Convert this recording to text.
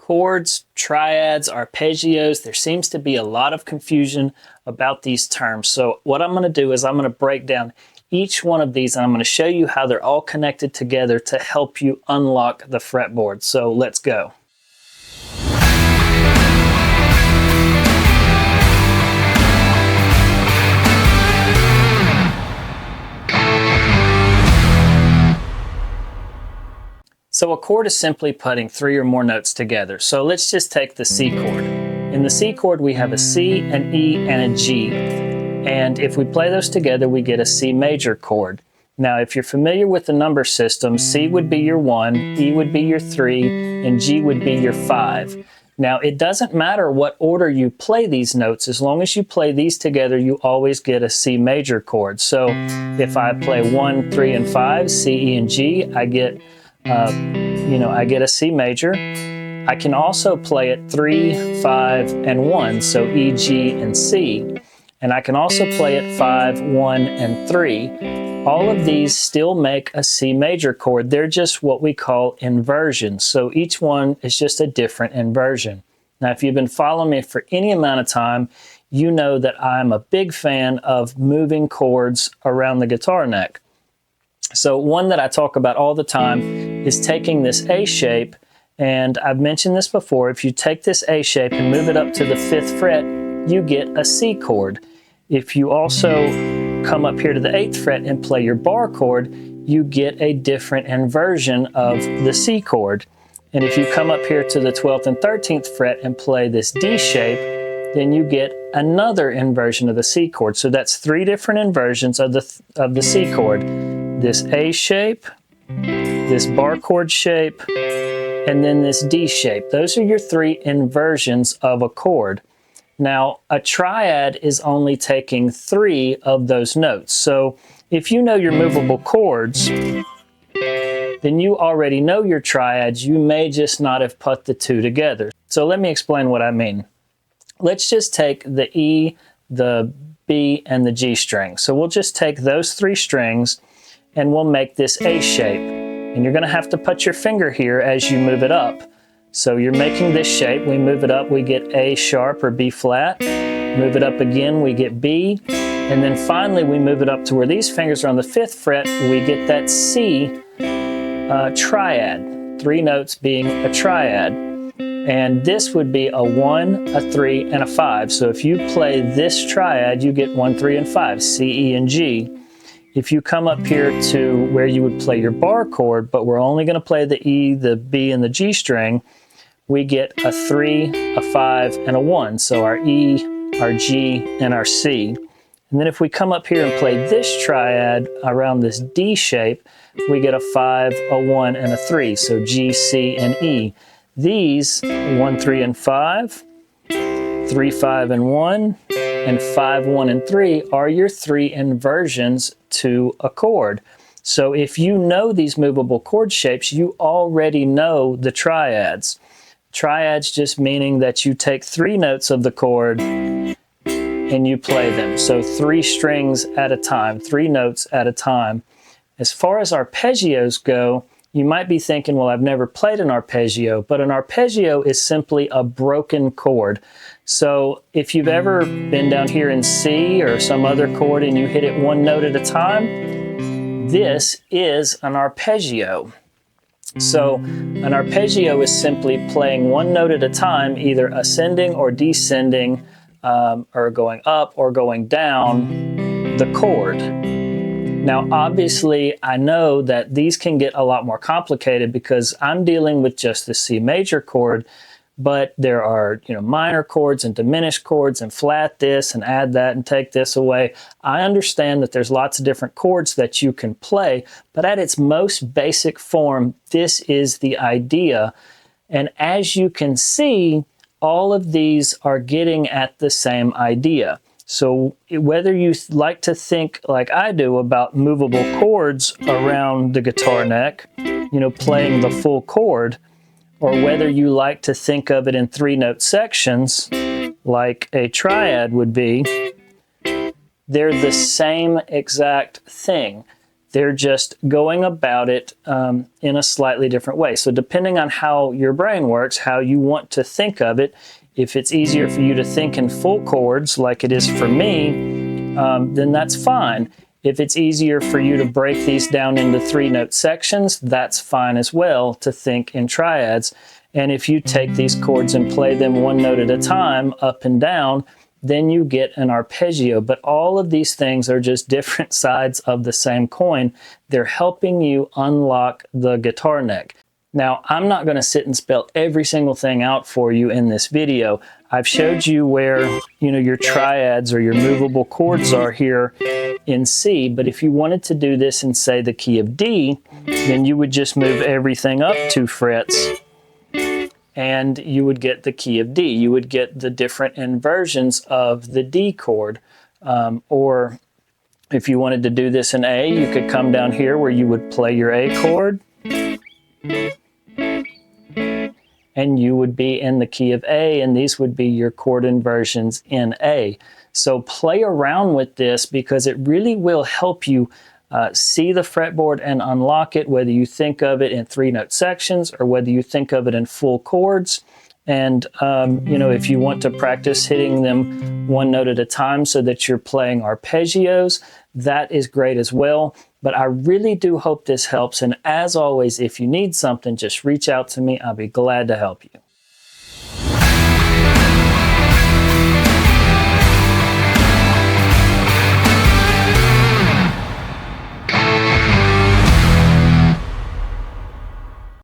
Chords, triads, arpeggios, there seems to be a lot of confusion about these terms. So what I'm going to do is I'm going to break down each one of these and I'm going to show you how they're all connected together to help you unlock the fretboard. So let's go. So a chord is simply putting three or more notes together. So let's just take the C chord. In the C chord we have a C, an E, and a G. And if we play those together we get a C major chord. Now if you're familiar with the number system, C would be your 1, E would be your 3, and G would be your 5. Now it doesn't matter what order you play these notes, as long as you play these together you always get a C major chord. So if I play 1, 3, and 5, C, E, and G, I get I get a C major. I can also play it 3, 5, and 1, so E, G, and C. And I can also play it 5, 1, and 3. All of these still make a C major chord. They're just what we call inversions. So each one is just a different inversion. Now, if you've been following me for any amount of time, you know that I'm a big fan of moving chords around the guitar neck. So one that I talk about all the time is taking this A shape, and I've mentioned this before, if you take this A shape and move it up to the 5th fret, you get a C chord. If you also come up here to the 8th fret and play your bar chord, you get a different inversion of the C chord. And if you come up here to the 12th and 13th fret and play this D shape, then you get another inversion of the C chord. So that's 3 different inversions of the C chord. This A shape, this bar chord shape, and then this D shape. Those are your 3 inversions of a chord. Now, a triad is only taking 3 of those notes. So if you know your movable chords, then you already know your triads. You may just not have put the 2 together. So let me explain what I mean. Let's just take the E, the B, and the G string. So we'll just take those 3 strings and we'll make this A shape. And you're gonna have to put your finger here as you move it up. So you're making this shape, we move it up, we get A sharp or B flat. Move it up again, we get B. And then finally we move it up to where these fingers are on the 5th fret, we get that C triad. 3 notes being a triad. And this would be a 1, a 3, and a 5. So if you play this triad, you get 1, 3, and 5, C, E, and G. If you come up here to where you would play your bar chord, but we're only going to play the E, the B, and the G string, we get a 3, a 5, and a 1. So our E, our G, and our C. And then if we come up here and play this triad around this D shape, we get a 5, a 1, and a 3. So G, C, and E. These, 1, 3, and 5, 3, 5, and 1, and 5, 1, and 3 are your 3 inversions to a chord. So if you know these movable chord shapes, you already know the triads. Triads just meaning that you take 3 notes of the chord and you play them. So 3 strings at a time, 3 notes at a time. As far as arpeggios go, you might be thinking, well, I've never played an arpeggio, but an arpeggio is simply a broken chord. So if you've ever been down here in C or some other chord and you hit it 1 note at a time, this is an arpeggio. So an arpeggio is simply playing 1 note at a time, either ascending or descending, or going up or going down the chord. Now, obviously, I know that these can get a lot more complicated because I'm dealing with just the C major chord, but there are, minor chords and diminished chords and flat this and add that and take this away. I understand that there's lots of different chords that you can play, but at its most basic form, this is the idea. And as you can see, all of these are getting at the same idea. So whether you like to think like I do about movable chords around the guitar neck, playing the full chord, or whether you like to think of it in 3-note sections like a triad would be, they're the same exact thing. They're just going about it in a slightly different way. So depending on how your brain works, how you want to think of it, if it's easier for you to think in full chords like it is for me, then that's fine. If it's easier for you to break these down into 3-note sections, that's fine as well to think in triads. And if you take these chords and play them 1 note at a time, up and down, then you get an arpeggio. But all of these things are just different sides of the same coin. They're helping you unlock the guitar neck. Now, I'm not going to sit and spell every single thing out for you in this video. I've showed you where, your triads or your movable chords are here in C, but if you wanted to do this in, say, the key of D, then you would just move everything up 2 frets, and you would get the key of D. You would get the different inversions of the D chord. Or if you wanted to do this in A, you could come down here where you would play your A chord, and you would be in the key of A, and these would be your chord inversions in A. So play around with this because it really will help you see the fretboard and unlock it, whether you think of it in 3-note sections or whether you think of it in full chords. And, if you want to practice hitting them 1 note at a time so that you're playing arpeggios, that is great as well. But I really do hope this helps. And as always, if you need something, just reach out to me. I'll be glad to help you.